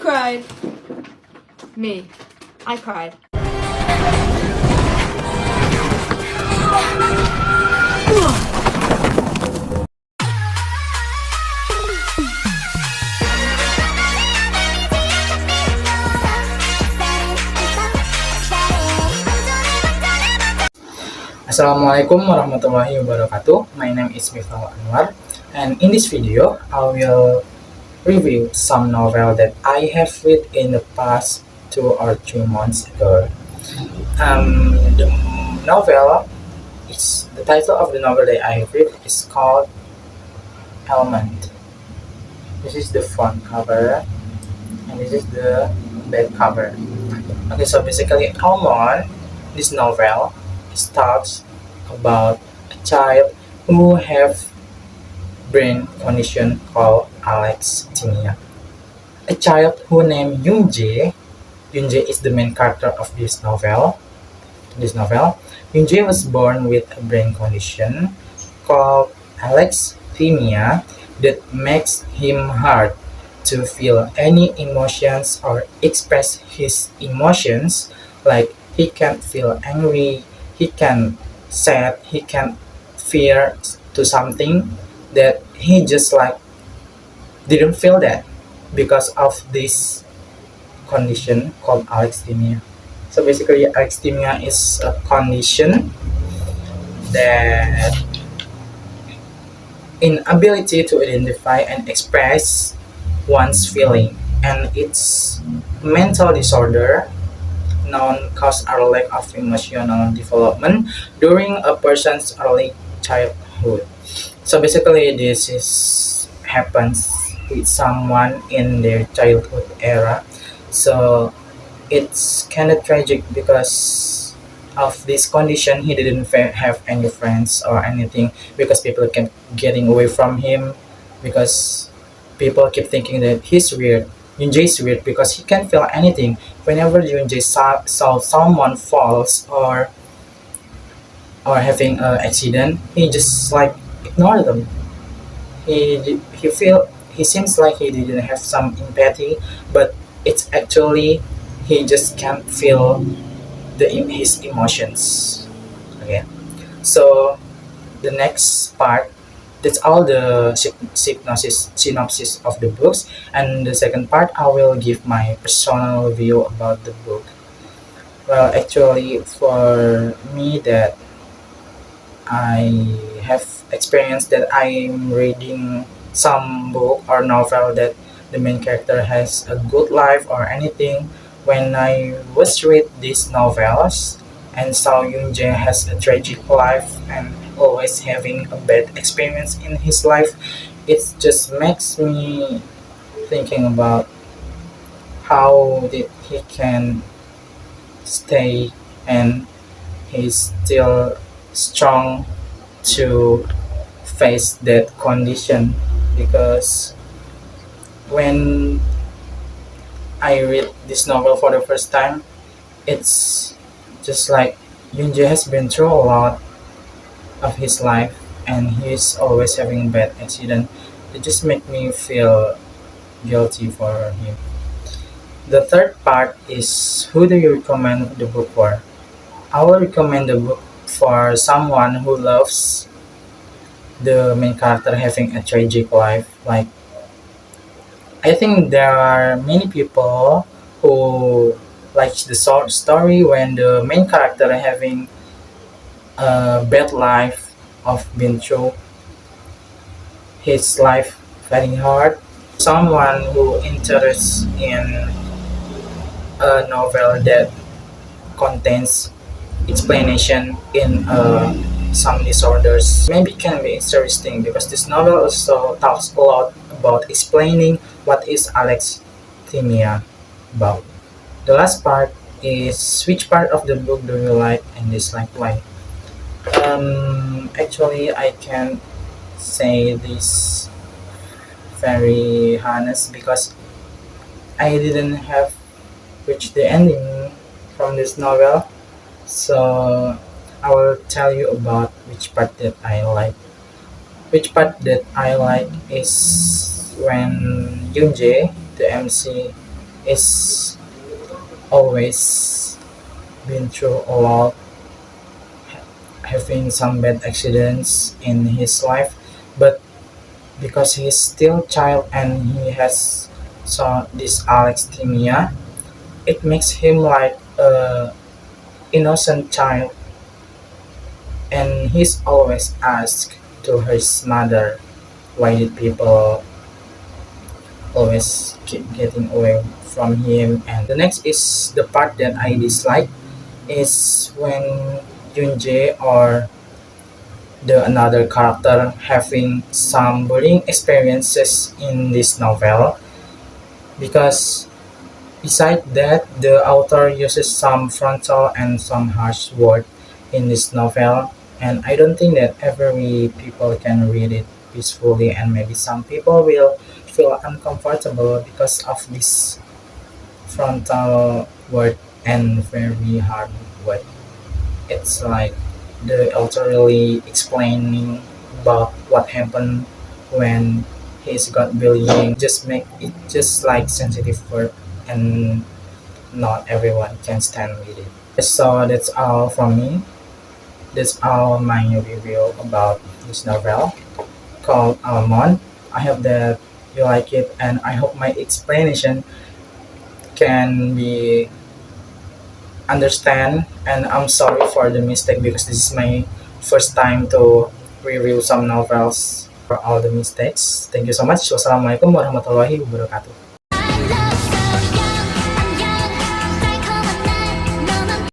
cried? Me. I cried. Assalamualaikum warahmatullahi wabarakatuh. My name is Miftahul Anwar, and in this video, I will review some novel that I have read in the past 2 or 3 months ago. The novel the title of the novel that I have read is called Almond. This is the front cover, and this is the back cover. Okay, so basically, Almond, this novel, starts about a child who have brain condition called alexithymia. A child who named Yoonjae. Yoonjae is the main character of this novel. Yoonjae was born with a brain condition called alexithymia that makes him hard to feel any emotions or express his emotions. Like he can't feel angry, he can sad, he can fear to something that he just like didn't feel that because of this condition called alexithymia. So basically, alexithymia is a condition that inability to identify and express one's feeling, and it's mental disorder known cause or lack of emotional development during a person's early childhood. So basically, this is happens with someone in their childhood era. So it's kind of tragic because of this condition. He didn't have any friends or anything because people kept getting away from him because people keep thinking that he's weird. Yoonjae is weird because he can't feel anything. Whenever Yoonjae saw someone falls or having an accident, he just like ignore them. He seems like he didn't have some empathy, but it's actually he just can't feel his emotions. Okay, so the next part, that's all the synopsis of the books, and the second part I will give my personal view about the book. Well, actually, for me, that I have experienced that I'm reading some book or novel that the main character has a good life or anything. When I was read these novels and saw Yoonjae has a tragic life and always having a bad experience in his life, it just makes me thinking about how did he can stay and he's still strong to face that condition. Because when I read this novel for the first time, it's just like Yoonjae has been through a lot of his life and he's always having bad accident. It just make me feel guilty for him. The third part is, who do you recommend the book for? I will recommend the book for someone who loves the main character having a tragic life. Like, I think there are many people who like the story when the main character having a bad life of been through his life very hard. Someone who interests in a novel that contains explanation in some disorders maybe can be interesting, because this novel also talks a lot about explaining what is alexithymia about. The last part is, which part of the book do you like and dislike, why? Actually, I can say this very honest because I didn't have reached the ending from this novel. So I will tell you about which part that I like. Which part that I like is when Yoonjae, the MC, is always been through a lot, having some bad accidents in his life, but because he's still child and he has this alexithymia, it makes him like a innocent child, and he's always asked to his mother, why did people always keep getting away from him. And the next is the part that I dislike is when Yunjae or the another character having some bullying experiences in this novel, because beside that the author uses some frontal and some harsh word in this novel, and I don't think that every people can read it peacefully, and maybe some people will feel uncomfortable because of this frontal word and very hard word. It's like the author really explaining about what happened when he's got bullying, just make it just like sensitive word, and not everyone can stand with it. So that's all from me. That's all my review about this novel called Almond. I hope that you like it, and I hope my explanation can be understand. And I'm sorry for the mistake because this is my first time to review some novels for all the mistakes. Thank you so much. Wassalamualaikum warahmatullahi wabarakatuh.